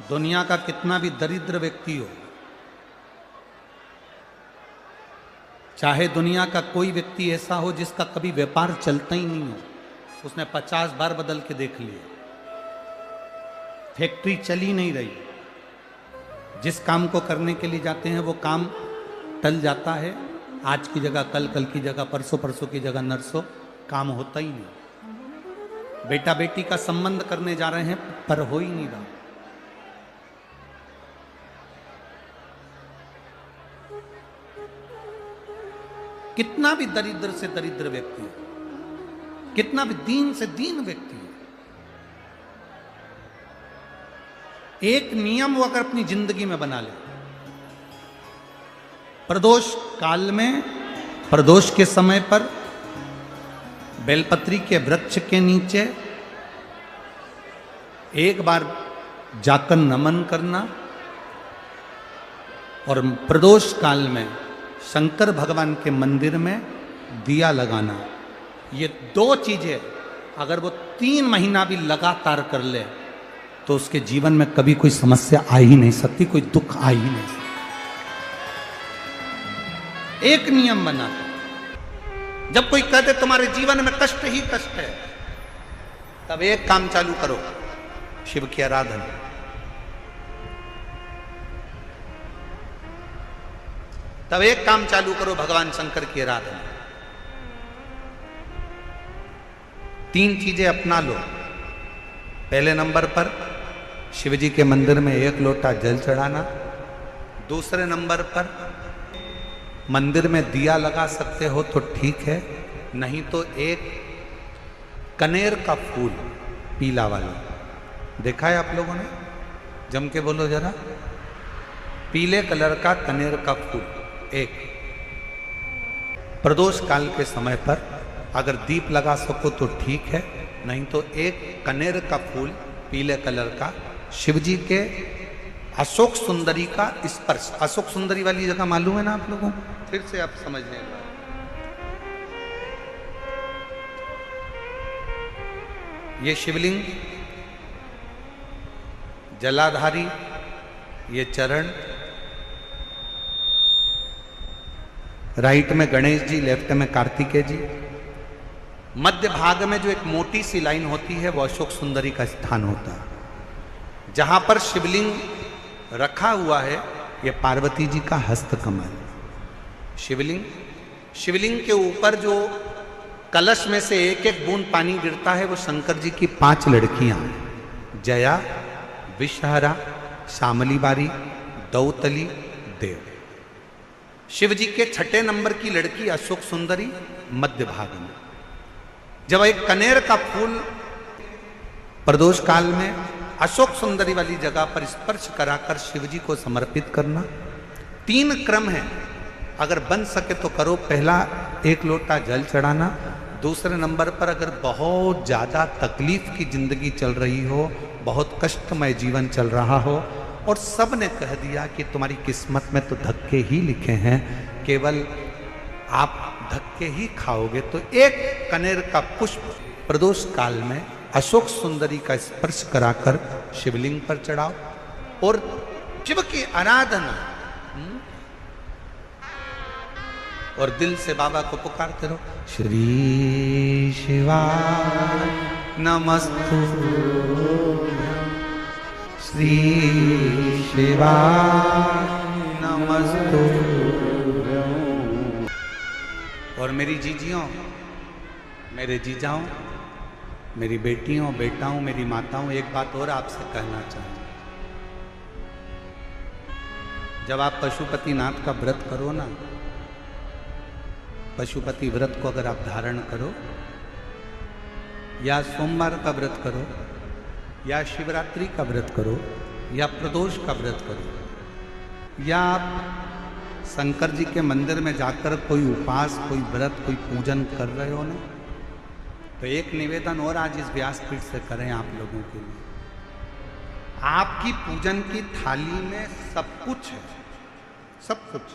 दुनिया का कितना भी दरिद्र व्यक्ति हो, चाहे दुनिया का कोई व्यक्ति ऐसा हो जिसका कभी व्यापार चलता ही नहीं हो, उसने 50 बार बदल के देख लिया, फैक्ट्री चली नहीं रही, जिस काम को करने के लिए जाते हैं वो काम टल जाता है, आज की जगह कल, कल की जगह परसों, परसों की जगह नरसों, काम होता ही नहीं। बेटा बेटी का संबंध करने जा रहे हैं पर हो ही नहीं रहा। कितना भी दरिद्र से दरिद्र व्यक्ति हो, कितना भी दीन से दीन व्यक्ति हो, एक नियम वो अगर अपनी जिंदगी में बना ले, प्रदोष काल में, प्रदोष के समय पर बेलपत्री के वृक्ष के नीचे एक बार जाकर नमन करना और प्रदोष काल में शंकर भगवान के मंदिर में दिया लगाना, ये दो चीजें अगर वो 3 महीना भी लगातार कर ले तो उसके जीवन में कभी कोई समस्या आ ही नहीं सकती, कोई दुख आ ही नहीं सकता। एक नियम बना, जब कोई कहते तुम्हारे जीवन में कष्ट ही कष्ट है, तब एक काम चालू करो, शिव की आराधना। तब एक काम चालू करो, भगवान शंकर की आराधना। 3 चीजें अपना लो। पहले नंबर पर शिव जी के मंदिर में 1 लोटा जल चढ़ाना। दूसरे नंबर पर मंदिर में दिया लगा सकते हो तो ठीक है, नहीं तो एक कनेर का फूल पीला वाला, देखा है आप लोगों ने? जम के बोलो जरा। पीले कलर का कनेर का फूल एक, प्रदोष काल के समय पर अगर दीप लगा सको तो ठीक है, नहीं तो एक कनेर का फूल पीले कलर का, शिव जी के अशोक सुंदरी का स्पर्श। अशोक सुंदरी वाली जगह मालूम है ना आप लोगों को? फिर से आप समझ लें। ये शिवलिंग, जलाधारी, ये चरण, राइट में गणेश जी, लेफ्ट में कार्तिकेय जी, मध्य भाग में जो एक मोटी सी लाइन होती है वो अशोक सुंदरी का स्थान होता है। जहां पर शिवलिंग रखा हुआ है ये पार्वती जी का हस्त कमल। शिवलिंग के ऊपर जो कलश में से एक एक बूंद पानी गिरता है वो शंकर जी की 5 लड़कियां, जया, विषहरा, शामली बारी, दौतली, देव। शिव जी के 6ठे नंबर की लड़की अशोक सुंदरी मध्य भाग में। जब एक कनेर का फूल प्रदोष काल में अशोक सुंदरी वाली जगह पर स्पर्श कराकर शिव जी को समर्पित करना। 3 क्रम है, अगर बन सके तो करो। पहला 1 लोटा जल चढ़ाना। दूसरे नंबर पर अगर बहुत ज़्यादा तकलीफ की जिंदगी चल रही हो, बहुत कष्टमय जीवन चल रहा हो और सब ने कह दिया कि तुम्हारी किस्मत में तो धक्के ही लिखे हैं, केवल आप धक्के ही खाओगे, तो एक कनेर का पुष्प प्रदोष काल में अशोक सुंदरी का स्पर्श कराकर शिवलिंग पर चढ़ाओ और शिव की आराधना और दिल से बाबा को पुकारते रहो, श्री शिवाय नमस्तुभ्यं, श्री शिवाय नमस्तुभ्यं। और मेरी जीजियों, मेरे जीजाओं, मेरी बेटियों, बेटाओं, मेरी माताओं, एक बात और आपसे कहना चाहूँ। जब आप पशुपतिनाथ का व्रत करो ना, पशुपति व्रत को अगर आप धारण करो, या सोमवार का व्रत करो, या शिवरात्रि का व्रत करो, या प्रदोष का व्रत करो, या आप शंकर जी के मंदिर में जाकर कोई उपास, कोई व्रत, कोई पूजन कर रहे हो ना, तो एक निवेदन और आज इस व्यासपीठ से करें आप लोगों के लिए। आपकी पूजन की थाली में सब कुछ है, सब कुछ।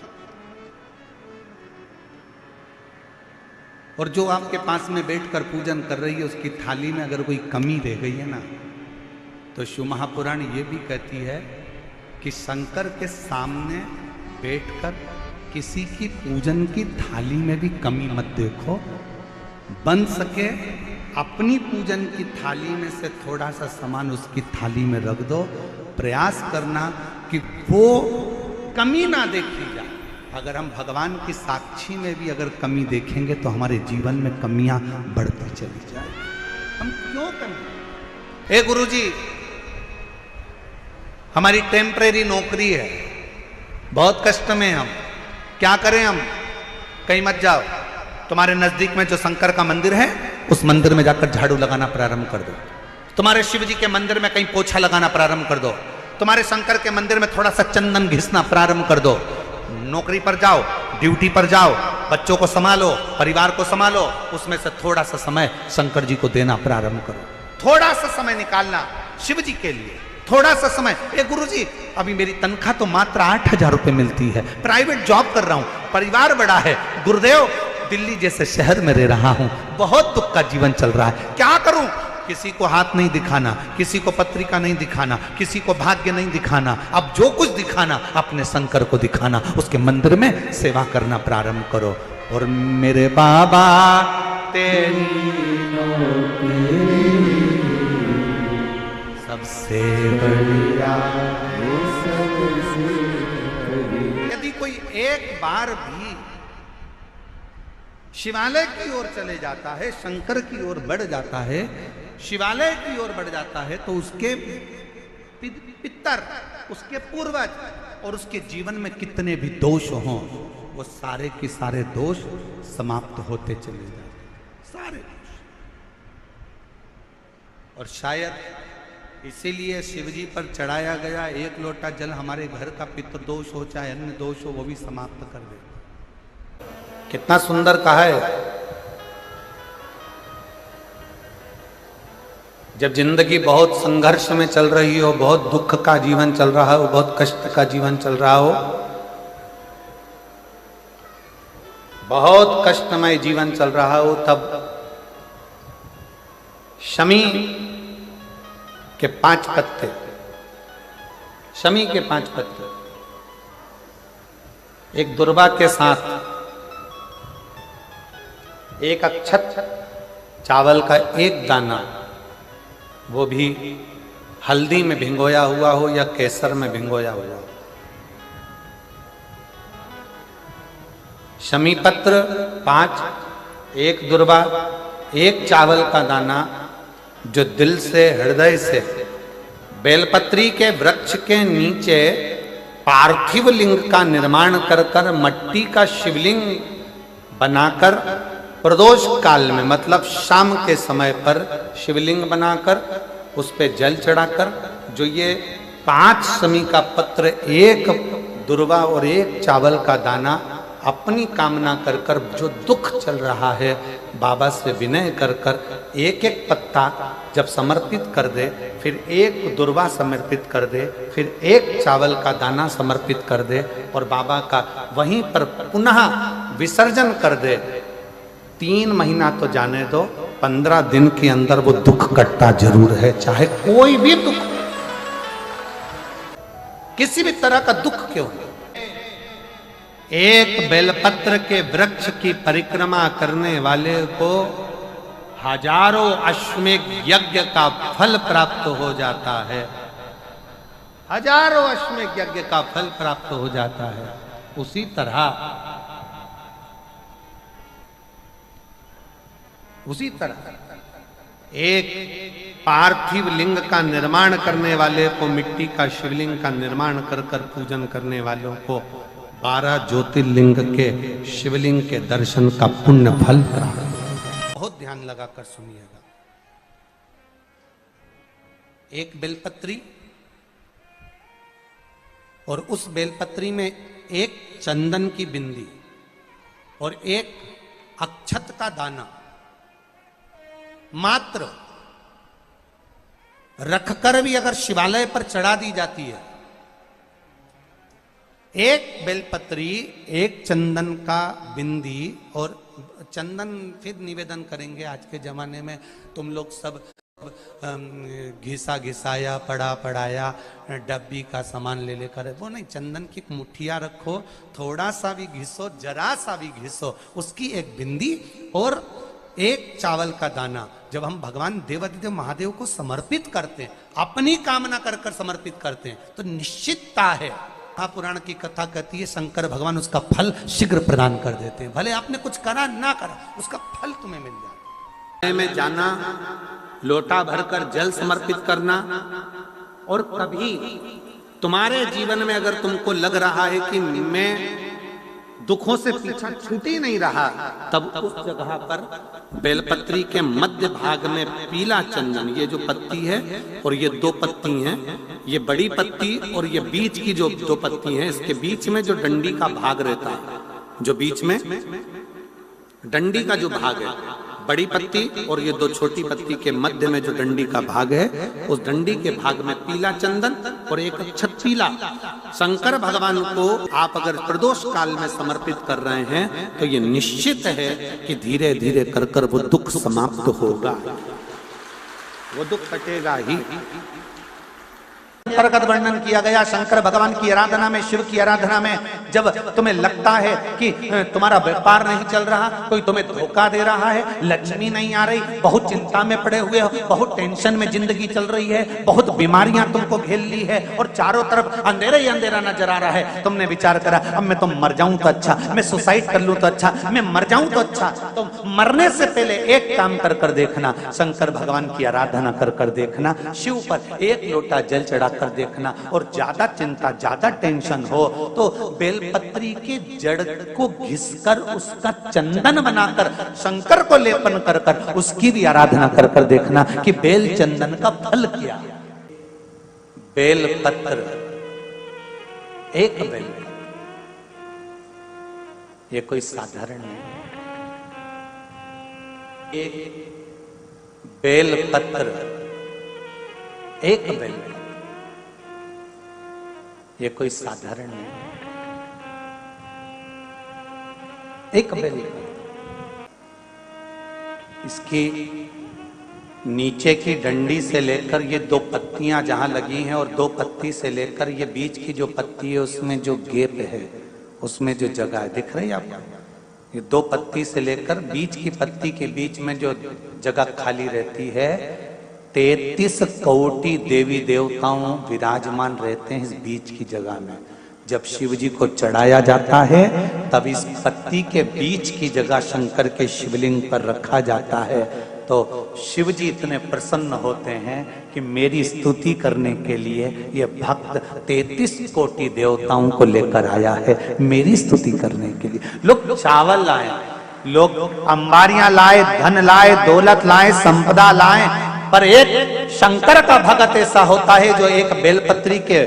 और जो आपके पास में बैठकर पूजन कर रही है उसकी थाली में अगर कोई कमी रह गई है ना, तो शिव महापुराण ये भी कहती है कि शंकर के सामने बैठकर किसी की पूजन की थाली में भी कमी मत देखो, बन सके अपनी पूजन की थाली में से थोड़ा सा सामान उसकी थाली में रख दो, प्रयास करना कि वो कमी ना देखी जाए। अगर हम भगवान की साक्षी में भी अगर कमी देखेंगे तो हमारे जीवन में कमियां बढ़ती चली जाए। हम क्यों कमी? हे गुरुजी, हमारी टेम्परेरी नौकरी है, बहुत कष्ट में हम, क्या करें हम? कहीं मत जाओ, तुम्हारे नजदीक में जो शंकर का मंदिर है उस मंदिर में जाकर झाड़ू लगाना प्रारंभ कर दो। तुम्हारे शिव जी के मंदिर में कहीं पोछा लगाना प्रारंभ कर दो। तुम्हारे शंकर के मंदिर में थोड़ा सा चंदन घिसना प्रारंभ कर दो। नौकरी पर जाओ, ड्यूटी पर जाओ, बच्चों को संभालो, परिवार को संभालो, उसमें से थोड़ा सा समय शंकर जी को देना प्रारंभ करो। थोड़ा सा समय निकालना शिव जी के लिए, थोड़ा सा समय। ए गुरुजी, अभी मेरी तनख्वाह तो मात्र 8,000 रुपए मिलती है, प्राइवेट जॉब कर रहा हूं, परिवार बड़ा है, गुरुदेव दिल्ली जैसे शहर में रह रहा हूं, बहुत दुख का जीवन चल रहा है, क्या करूं? किसी को हाथ नहीं दिखाना, किसी को पत्रिका नहीं दिखाना, किसी को भाग्य नहीं दिखाना, अब जो कुछ दिखाना अपने शंकर को दिखाना, उसके मंदिर में सेवा करना प्रारंभ करो। और मेरे बाबा तेरी सबसे बढ़िया, यदि कोई एक बार भी शिवालय की ओर चले जाता है, शंकर की ओर बढ़ जाता है, शिवालय की ओर बढ़ जाता है, तो उसके पितर, उसके पूर्वज और उसके जीवन में कितने भी दोष हों, वो सारे के सारे दोष समाप्त होते चले जाते, सारे दोष। और शायद इसीलिए शिवजी पर चढ़ाया गया एक लोटा जल हमारे घर का पितृदोष हो चाहे अन्य दोष हो, वो भी समाप्त कर दे। कितना सुंदर कहा है। जब जिंदगी बहुत संघर्ष में चल रही हो, बहुत दुख का जीवन चल रहा हो, बहुत कष्ट का जीवन चल रहा हो, बहुत कष्टमय जीवन चल रहा हो, तब शमी के 5 पत्ते, शमी के 5 पत्ते एक दुर्वा के साथ एक अक्षत चावल का एक दाना, वो भी हल्दी में भिंगोया हुआ हो या केसर में भिंगोया हुआ हो, शमी पत्र 5, एक दुर्वा, एक चावल का दाना, जो दिल से हृदय से बेलपत्री के वृक्ष के नीचे पार्थिव लिंग का निर्माण कर कर मट्टी का शिवलिंग बनाकर प्रदोष काल में, मतलब शाम के समय पर शिवलिंग बनाकर उस पे जल चढ़ाकर, जो ये 5 शमी का पत्र, एक दुर्वा और एक चावल का दाना, अपनी कामना कर कर, जो दुख चल रहा है बाबा से विनय कर कर एक एक पत्ता जब समर्पित कर दे, फिर एक दुर्वा समर्पित कर दे, फिर एक चावल का दाना समर्पित कर दे और बाबा का वहीं पर पुनः विसर्जन कर दे, 3 महीना तो जाने दो, 15 दिन के अंदर वो दुख कटता जरूर है, चाहे कोई भी दुख, किसी भी तरह का दुख क्यों हो। एक बेलपत्र के वृक्ष की परिक्रमा करने वाले को हजारों अश्वमेध यज्ञ का फल प्राप्त हो जाता है, हजारों अश्वमेध यज्ञ का फल प्राप्त हो जाता है। उसी तरह एक पार्थिव लिंग का निर्माण करने वाले को, मिट्टी का शिवलिंग का निर्माण कर कर पूजन करने वालों को 12 ज्योतिर्लिंग के शिवलिंग के दर्शन का पुण्य फल प्राप्त। बहुत ध्यान लगाकर सुनिएगा। एक बेलपत्री और उस बेलपत्री में एक चंदन की बिंदी और एक अक्षत का दाना मात्र रखकर भी अगर शिवालय पर चढ़ा दी जाती है, एक बेलपत्री, एक चंदन का बिंदी, और चंदन फिर निवेदन करेंगे। आज के जमाने में तुम लोग सब घिसा घिसाया पड़ा पड़ाया डब्बी का सामान ले लेकर, वो नहीं, चंदन की मुठिया रखो, थोड़ा सा भी घिसो, जरा सा भी घिसो, उसकी एक बिंदी और एक चावल का दाना जब हम भगवान देवाधिदेव महादेव को समर्पित करते हैं, अपनी कामना कर कर समर्पित करते हैं, तो निश्चितता है। महापुराण की कथा कहती है शंकर भगवान उसका फल शीघ्र प्रदान कर देते हैं। भले आपने कुछ करा ना करा, उसका फल तुम्हें मिल जाए। में जाना, लोटा भरकर जल समर्पित करना, और कभी तुम्हारे जीवन में अगर तुमको लग रहा है कि मैं दुखों से पीछा छूट ही नहीं रहा, तब उस जगह पर बेलपत्री के मध्य भाग में पीला चंदन, ये जो पत्ती है और ये दो पत्ती हैं, ये बड़ी पत्ती और ये बीच की जो दो पत्ती हैं, इसके बीच में जो डंडी का भाग रहता है, जो बीच में डंडी का जो भाग है, बड़ी पत्ती और ये दो छोटी पत्ती के मध्य में जो डंडी का भाग है, उस डंडी के भाग में पीला चंदन और एक अक्षत पीला शंकर भगवान को आप अगर प्रदोष काल में समर्पित कर रहे हैं, तो ये निश्चित है कि धीरे धीरे कर कर वो दुख समाप्त होगा, वो दुख कटेगा ही। प्रकट वर्णन किया गया शंकर भगवान की आराधना में, शिव की आराधना में, जब तुम्हें लगता है कि तुम्हारा व्यापार नहीं चल रहा, कोई तुम्हें धोखा दे रहा है, लक्ष्मी नहीं आ रही, बहुत चिंता में पड़े हुए हो, बहुत टेंशन में जिंदगी चल रही है, बहुत बीमारियां तुमको घेर ली है और चारों तरफ अंधेरा ही अंधेरा नजर आ रहा है, तुमने विचार करा अब मैं तो मर जाऊं तो अच्छा, मैं सुसाइड कर लूं तो अच्छा, मैं मर जाऊं तो अच्छा, तो मरने से पहले एक काम कर कर देखना, शंकर भगवान की आराधना कर कर देखना, शिव पर एक लोटा जल चढ़ा कर देखना, और ज्यादा चिंता ज्यादा टेंशन हो तो बेलपत्री के जड़ को घिसकर उसका चंदन बनाकर शंकर को लेपन कर कर उसकी भी आराधना कर कर देखना कि बेल चंदन का फल क्या। बेलपत्र, एक बेल, ये कोई साधारण नहीं, एक बेलपत्र, एक बेल, ये कोई साधारण नहीं, एक बेल। इसकी नीचे की डंडी से लेकर ये दो पत्तियां जहां लगी हैं, और दो पत्ती से लेकर ये बीच की जो पत्ती है उसमें जो गैप है, उसमें जो जगह है, दिख रही है आपको, ये दो पत्ती से लेकर बीच की पत्ती के बीच में जो जगह खाली रहती है, 33 कोटि देवी देवताओं विराजमान रहते हैं इस बीच की जगह में। जब शिव जी को चढ़ाया जाता है तब इस पत्ती के बीच की जगह शंकर के शिवलिंग पर रखा जाता है, तो शिव जी इतने प्रसन्न होते हैं कि मेरी स्तुति करने के लिए ये भक्त 33 कोटि देवताओं को लेकर आया है, मेरी स्तुति करने के लिए। लोग चावल लाए, लोग अंबारियां लाए, धन लाए, दौलत लाए, संपदा लाए, पर एक शंकर का भगत ऐसा होता है जो एक बेलपत्री के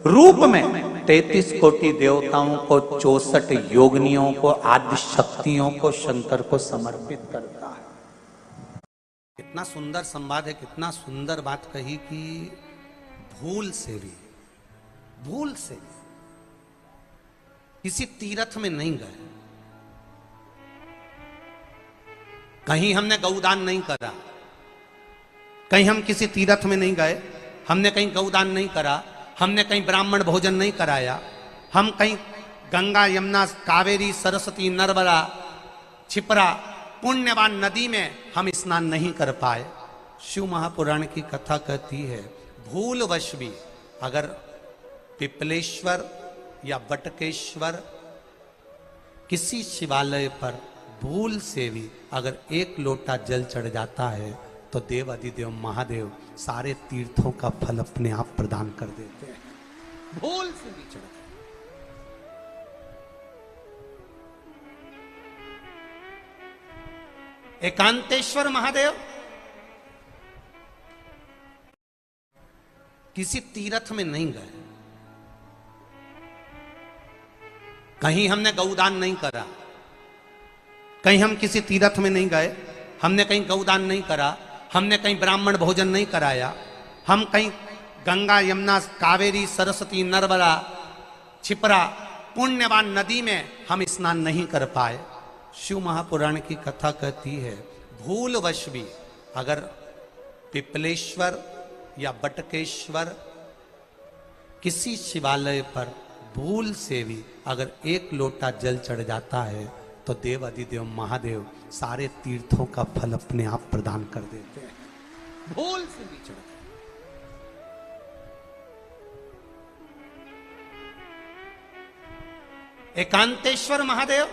रूप में 33 कोटि देवताओं को, 64 योगिनियों को, आदि शक्तियों को शंकर को समर्पित करता है। कितना सुंदर संवाद है, कितना सुंदर बात कही कि भूल से भी किसी तीर्थ में नहीं गए, कहीं हमने गौदान नहीं करा, कहीं हम किसी तीर्थ में नहीं गए, हमने कहीं गौदान नहीं करा, हमने कहीं ब्राह्मण भोजन नहीं कराया, हम कहीं गंगा यमुना कावेरी सरस्वती नर्मदा छिपरा पुण्यवान नदी में हम स्नान नहीं कर पाए। शिव महापुराण की कथा कहती है भूलवश भी अगर पिपलेश्वर या बटकेश्वर किसी शिवालय पर भूल से भी अगर एक लोटा जल चढ़ जाता है तो देव अधिदेव महादेव सारे तीर्थों का फल अपने आप प्रदान कर देते हैं, भूल से भी चढ़। एकांतेश्वर महादेव किसी तीर्थ में नहीं गए, कहीं हमने गौदान नहीं करा, कहीं हम किसी तीर्थ में नहीं गए, हमने कहीं गौदान नहीं करा, हमने कहीं ब्राह्मण भोजन नहीं कराया, हम कहीं गंगा यमुना कावेरी सरस्वती नर्मदा छिपरा पुण्यवान नदी में हम स्नान नहीं कर पाए। शिव महापुराण की कथा कहती है भूलवश भी अगर पिपलेश्वर या बटकेश्वर किसी शिवालय पर भूल से भी अगर एक लोटा जल चढ़ जाता है तो देव अधिदेव महादेव सारे तीर्थों का फल अपने आप प्रदान कर देते हैं। भूल से भी चढ़ गए। एकांतेश्वर महादेव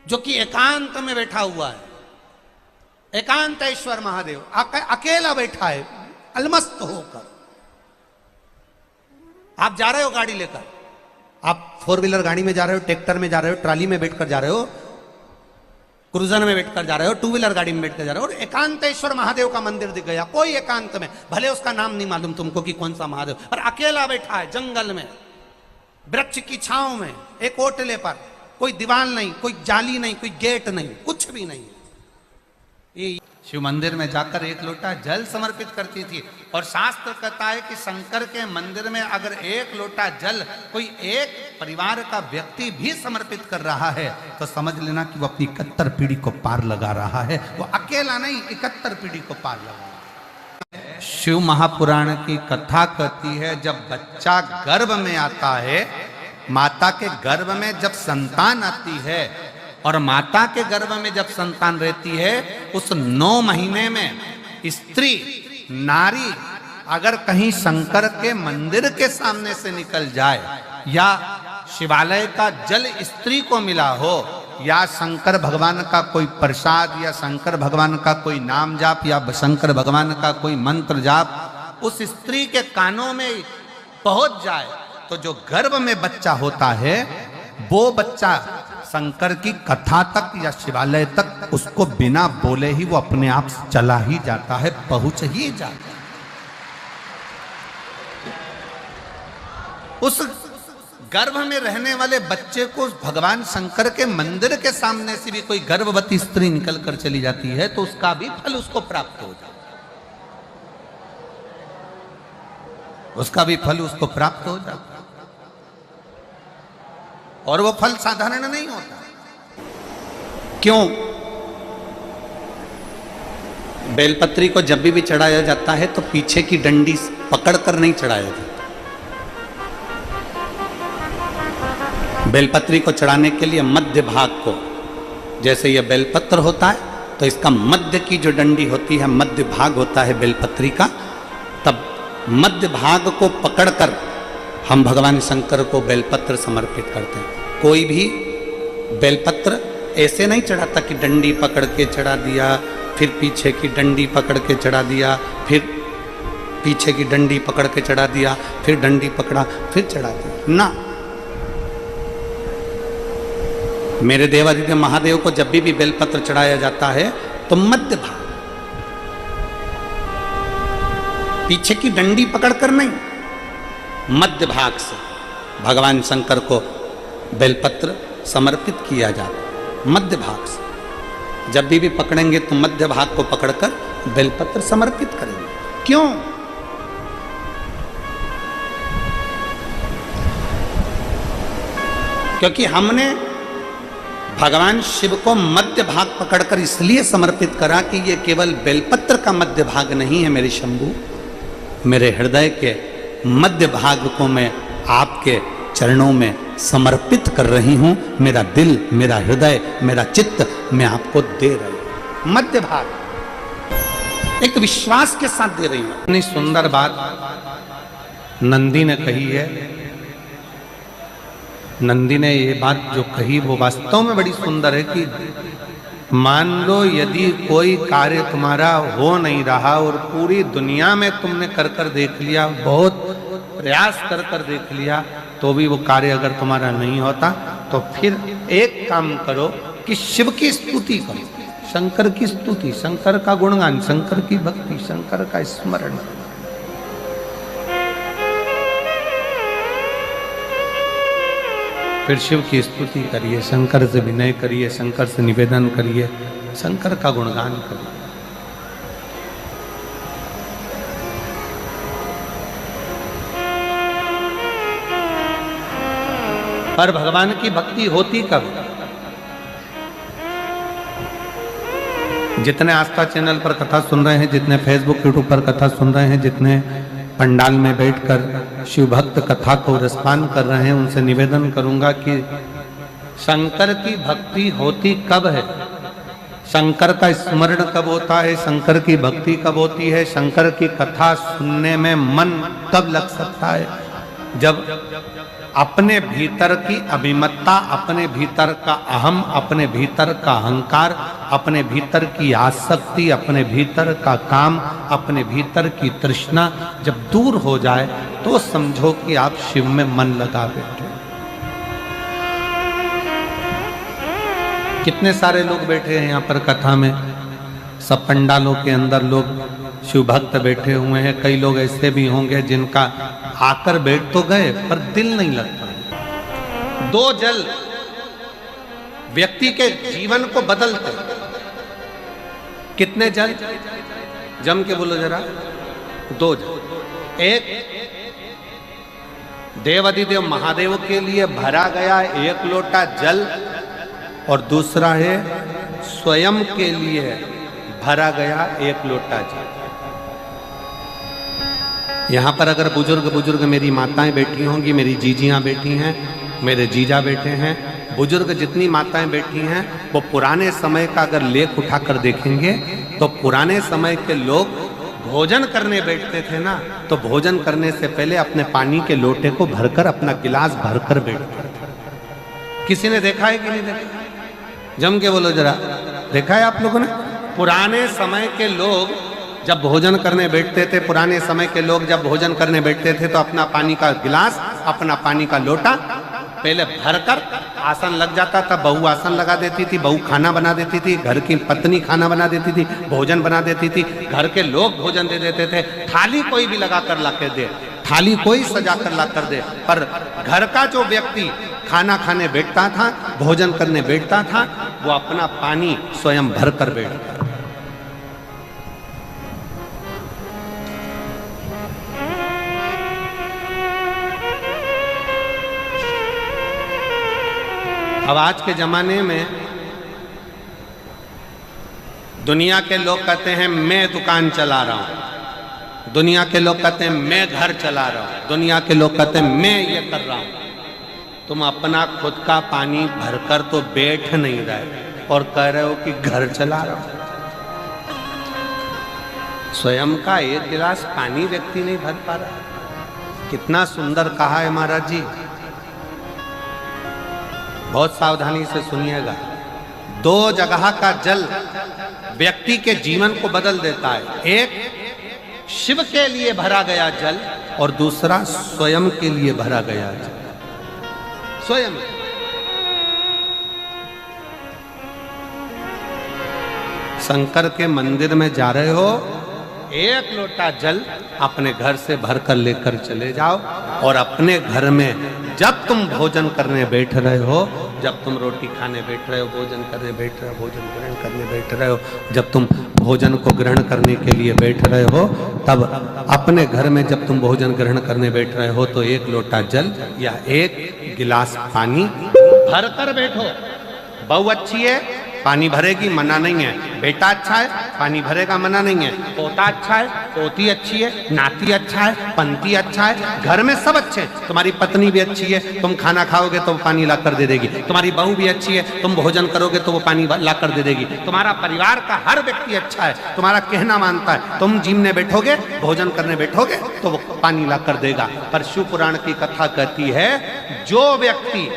जो कि एकांत में बैठा हुआ है, एकांतेश्वर महादेव अकेला बैठा है अलमस्त होकर। आप जा रहे हो गाड़ी लेकर, आप 4 व्हीलर गाड़ी में जा रहे हो, ट्रैक्टर में जा रहे हो, ट्राली में बैठकर जा रहे हो, क्रूजर में बैठकर जा रहे हो, 2 व्हीलर गाड़ी में बैठकर जा रहे हो, और एकांतेश्वर महादेव का मंदिर दिख गया कोई एकांत में, भले उसका नाम नहीं मालूम तुमको कि कौन सा महादेव, पर अकेला बैठा है जंगल में, वृक्ष की छांव में, एक ओटले पर, कोई दीवार नहीं, कोई जाली नहीं, कोई गेट नहीं, कुछ भी नहीं। ये शिव मंदिर में जाकर एक लोटा जल समर्पित करती थी। और शास्त्र कहता है कि शंकर के मंदिर में अगर एक लोटा जल कोई एक परिवार का व्यक्ति भी समर्पित कर रहा है तो समझ लेना कि वो अपनी 71 पीढ़ी को पार लगा रहा है। वो अकेला नहीं, 71 पीढ़ी को पार लगा रहा है। शिव महापुराण की कथा कहती है जब बच्चा गर्भ में आता है, माता के गर्भ में जब संतान आती है और माता के गर्भ में जब संतान रहती है, उस 9 महीने में स्त्री नारी अगर कहीं शंकर के मंदिर के सामने से निकल जाए या शिवालय का जल स्त्री को मिला हो या शंकर भगवान का कोई प्रसाद या शंकर भगवान का कोई नाम जाप या शंकर भगवान का कोई मंत्र जाप उस स्त्री के कानों में पहुंच जाए तो जो गर्भ में बच्चा होता है वो बच्चा शंकर की कथा तक या शिवालय तक उसको बिना बोले ही वो अपने आप चला ही जाता है, पहुंच ही जाता है। उस गर्भ में रहने वाले बच्चे को भगवान शंकर के मंदिर के सामने से भी कोई गर्भवती स्त्री निकल कर चली जाती है तो उसका भी फल उसको प्राप्त हो जाता है, उसका भी फल उसको प्राप्त हो जाता है। और वो फल साधारण नहीं होता। क्यों? बेलपत्री को जब भी चढ़ाया जाता है तो पीछे की डंडी पकड़कर नहीं चढ़ाया जाता। बेलपत्री को चढ़ाने के लिए मध्य भाग को, जैसे यह बेलपत्र होता है तो इसका मध्य की जो डंडी होती है, मध्य भाग होता है बेलपत्री का, तब मध्य भाग को पकड़कर हम भगवान शंकर को बेलपत्र समर्पित करते हैं। कोई भी बेलपत्र ऐसे नहीं चढ़ाता कि डंडी पकड़ के चढ़ा दिया, फिर पीछे की डंडी पकड़ के चढ़ा दिया, फिर पीछे की डंडी पकड़ के चढ़ा दिया, फिर डंडी पकड़ा, फिर चढ़ा दिया ना। मेरे देवादिदेव महादेव को जब भी बेलपत्र चढ़ाया जाता है तो मध्य भाग, पीछे की डंडी पकड़कर नहीं, मध्य भाग से भगवान शंकर को बेलपत्र समर्पित किया जाता। मध्य भाग से जब भी पकड़ेंगे तो मध्य भाग को पकड़कर बेलपत्र समर्पित करेंगे। क्यों? क्योंकि हमने भगवान शिव को मध्य भाग पकड़कर इसलिए समर्पित करा कि ये केवल बेलपत्र का मध्य भाग नहीं है मेरे शंभू, मेरे हृदय के मध्य भाग को मैं आपके चरणों में समर्पित कर रही हूं। मेरा दिल, मेरा हृदय, मेरा चित्त मैं आपको दे रही हूं। मध्य भाग एक विश्वास के साथ दे रही हूं। इतनी सुंदर बात नंदी ने कही है। नंदी ने ये बात जो कही वो वास्तव में बड़ी सुंदर है कि मान लो यदि कोई कार्य तुम्हारा हो नहीं रहा और पूरी दुनिया में तुमने कर कर देख लिया, बहुत प्रयास कर कर देख लिया, तो भी वो कार्य अगर तुम्हारा नहीं होता तो फिर एक काम करो कि शिव की स्तुति करो, शंकर की स्तुति, शंकर का गुणगान, शंकर की भक्ति, शंकर का स्मरण। फिर शिव की स्तुति करिए, शंकर से विनय करिए, शंकर से निवेदन करिए, शंकर का गुणगान करिए। पर भगवान की भक्ति होती कब? जितने आस्था चैनल पर कथा सुन रहे हैं, जितने फेसबुक यूट्यूब पर कथा सुन रहे हैं, जितने पंडाल में बैठकर शिव भक्त कथा को रसपान कर रहे हैं, उनसे निवेदन करूंगा कि शंकर की भक्ति होती कब है, शंकर का स्मरण कब होता है, शंकर की भक्ति कब होती है, शंकर की कथा सुनने में मन कब लग सकता है, जब अपने भीतर की अभिमत्ता, अपने भीतर का अहम, अपने भीतर का अहंकार, अपने भीतर की आसक्ति, अपने भीतर का काम, अपने भीतर की तृष्णा जब दूर हो जाए तो समझो कि आप शिव में मन लगा बैठे। कितने सारे लोग बैठे हैं यहाँ पर कथा में, सब पंडालों के अंदर लोग शिव भक्त बैठे हुए हैं। कई लोग ऐसे भी होंगे जिनका आकर बैठ तो गए पर दिल नहीं लगता। दो जल व्यक्ति के जीवन को बदलते। कितने जल? जम के बोलो जरा। दो जल। एक देवाधिदेव महादेव के लिए भरा गया एक लोटा जल और दूसरा है स्वयं के लिए भरा गया एक लोटा जल। यहाँ पर अगर बुजुर्ग मेरी माताएं बैठी होंगी, मेरी जीजियां बैठी हैं, मेरे जीजा बैठे हैं, बुजुर्ग जितनी माताएं बैठी हैं वो पुराने समय का अगर लेख उठाकर देखेंगे तो पुराने समय के लोग भोजन करने बैठते थे ना, तो भोजन करने से पहले अपने पानी के लोटे को भरकर, अपना गिलास भरकर बैठते थे। किसी ने देखा है कि नहीं देखा? जम के बोलो जरा, देखा है आप लोगों ने? पुराने समय के लोग जब भोजन करने बैठते थे, पुराने समय के लोग जब भोजन करने बैठते थे तो अपना पानी का गिलास, अपना पानी का लोटा पहले भरकर आसन लग जाता था। बहू आसन लगा देती थी, बहू खाना बना देती थी, घर की पत्नी खाना बना देती थी, भोजन बना देती थी, घर के लोग भोजन दे देते थे। थाली कोई भी लगा कर ला कर दे, थाली कोई सजा कर ला कर दे, पर घर का जो व्यक्ति खाना खाने बैठता था, भोजन करने बैठता था, वो अपना पानी स्वयं भर कर बैठता। अब आज के जमाने में दुनिया के लोग कहते हैं मैं दुकान चला रहा हूं, दुनिया के लोग कहते हैं मैं घर चला रहा हूं, दुनिया के लोग कहते हैं मैं ये कर रहा हूं। तुम अपना खुद का पानी भरकर तो बैठ नहीं रहे और कह रहे हो कि घर चला रहा हूं। स्वयं का एक गिलास पानी व्यक्ति नहीं भर पा रहा। कितना सुंदर कहा है महाराज जी, बहुत सावधानी से सुनिएगा। दो जगह का जल व्यक्ति के जीवन को बदल देता है। एक शिव के लिए भरा गया जल और दूसरा स्वयं के लिए भरा गया जल। स्वयं शंकर के मंदिर में जा रहे हो, एक लोटा जल अपने घर से भरकर लेकर चले जाओ और अपने घर में जब तुम भोजन करने बैठ रहे हो, जब तुम रोटी खाने बैठ रहे हो, भोजन करने बैठ रहे हो, भोजन ग्रहण करने बैठ रहे हो, जब तुम भोजन को ग्रहण करने के लिए बैठ रहे हो, तब अपने घर में जब तुम भोजन ग्रहण करने बैठ रहे हो तो एक लोटा जल या एक गिलास पानी भर कर बैठो। बहू अच्छी है, पानी भरेगी, मना नहीं है। बेटा अच्छा है, पानी भरेगा, मना नहीं है। पोता अच्छा है, पोती अच्छी है, नाती अच्छा है, पंती अच्छा है, घर में सब अच्छे हैं। तुम्हारी पत्नी भी अच्छी है, तुम खाना खाओगे तो वो पानी ला कर दे देगी। तुम्हारी बहू भी अच्छी है, तुम भोजन करोगे तो वो पानी ला कर दे देगी। तुम्हारा परिवार का हर व्यक्ति अच्छा है, तुम्हारा कहना मानता है। तुम जिमने बैठोगे, भोजन करने बैठोगे तो वो पानी ला कर देगा। पर शिव पुराण की कथा कहती है, जो व्यक्ति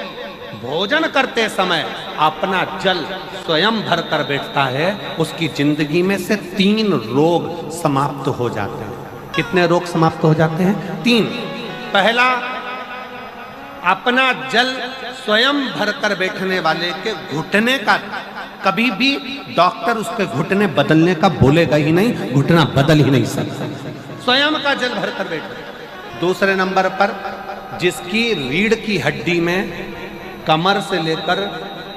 भोजन करते समय अपना जल स्वयं भर कर बैठता है, उसकी जिंदगी में से 3 रोग समाप्त हो जाते हैं। कितने रोग समाप्त हो जाते हैं? 3। पहला, अपना जल स्वयं भर कर बैठने वाले के घुटने का कभी भी डॉक्टर उसके घुटने बदलने का बोलेगा ही नहीं, घुटना बदल ही नहीं सकता। स्वयं का जल भर कर बैठे। दूसरे नंबर पर, जिसकी रीढ़ की हड्डी में कमर से लेकर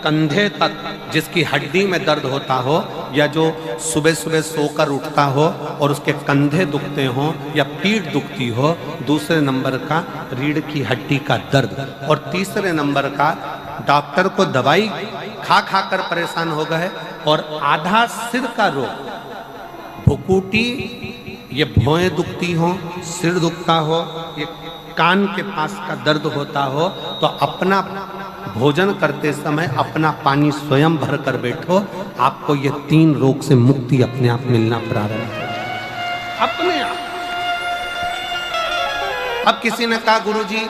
कंधे तक जिसकी हड्डी में दर्द होता हो, या जो सुबह सुबह सोकर उठता हो और उसके कंधे दुखते हो या पीठ दुखती हो। दूसरे नंबर का रीढ़ की हड्डी का दर्द। और तीसरे नंबर का, डॉक्टर को दवाई खा खा कर परेशान हो गए और आधा सिर का रोग, भुकुटी, ये भौएं दुखती हो, सिर दुखता हो, ये कान के पास का दर्द होता हो, तो अपना भोजन करते समय अपना पानी स्वयं भर कर बैठो, आपको ये 3 रोग से मुक्ति अपने आप मिलना प्रारंभ होगा, अपने आप। अब किसी ने कहा गुरुजी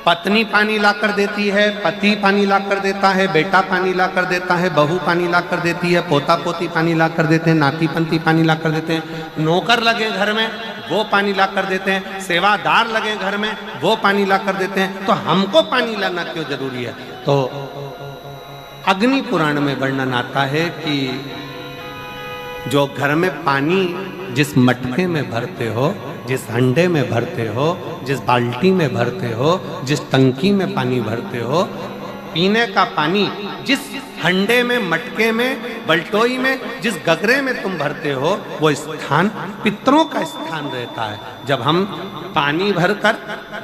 पत्नी पानी ला कर देती है, पति पानी ला कर देता है, बेटा पानी ला कर देता है, बहू पानी ला कर देती है, पोता पोती पानी ला कर देते हैं, नाती पंती पानी ला कर देते हैं, नौकर लगे घर में वो पानी ला कर देते हैं, सेवादार लगे घर में वो पानी ला कर देते हैं, तो हमको पानी लाना क्यों जरूरी है? तो अग्नि पुराण में वर्णन आता है कि जो घर में पानी जिस मटके में भरते हो, जिस हंडे में भरते हो, जिस बाल्टी में भरते हो, जिस टंकी में पानी भरते हो, पीने का पानी जिस हंडे में, मटके में, बल्टोई में, जिस गगरे में तुम भरते हो, वो स्थान पितरों का स्थान रहता है। जब हम पानी भरकर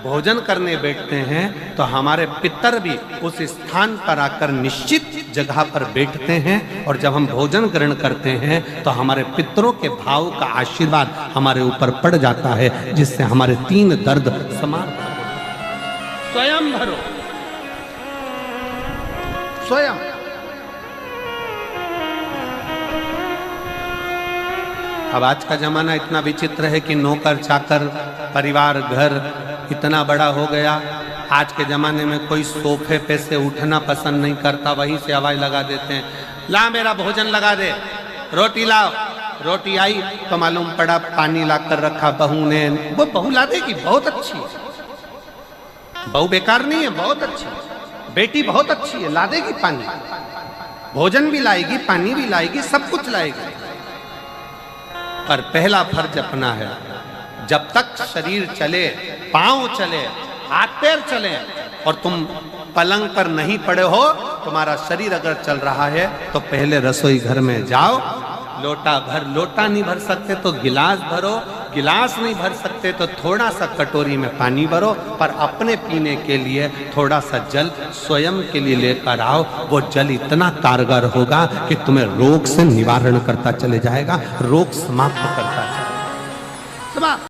भोजन करने बैठते हैं तो हमारे पितर भी उस स्थान पर आकर निश्चित जगह पर बैठते हैं, और जब हम भोजन ग्रहण करते हैं तो हमारे पितरों के भाव का आशीर्वाद हमारे ऊपर पड़ जाता है, जिससे हमारे 3 दर्द समाप्त हो। स्वयं भरो, स्वयं। अब आज का जमाना इतना विचित्र है कि नौकर चाकर, परिवार, घर इतना बड़ा हो गया। आज के ज़माने में कोई सोफे पे से उठना पसंद नहीं करता, वहीं से आवाज़ लगा देते हैं, ला मेरा भोजन लगा दे, रोटी लाओ। रोटी आई तो मालूम पड़ा पानी ला कर रखा बहू ने। वो बहू ला देगी, बहुत अच्छी है, बहू बेकार नहीं है, बहुत अच्छी है, बेटी बहुत अच्छी है, ला देगी पानी, भोजन भी लाएगी, पानी भी लाएगी, सब कुछ लाएगी। पर पहला फर्ज अपना है, जब तक शरीर चले, पांव चले, हाथ पैर चले, और तुम पलंग पर नहीं पड़े हो, तुम्हारा शरीर अगर चल रहा है तो पहले रसोई घर में जाओ, लोटा भर, लोटा नहीं भर सकते तो गिलास भरो, गिलास नहीं भर सकते तो थोड़ा सा कटोरी में पानी भरो, पर अपने पीने के लिए थोड़ा सा जल स्वयं के लिए लेकर आओ। वो जल इतना कारगर होगा कि तुम्हें रोग से निवारण करता चले जाएगा, रोग समाप्त करता चलेगा।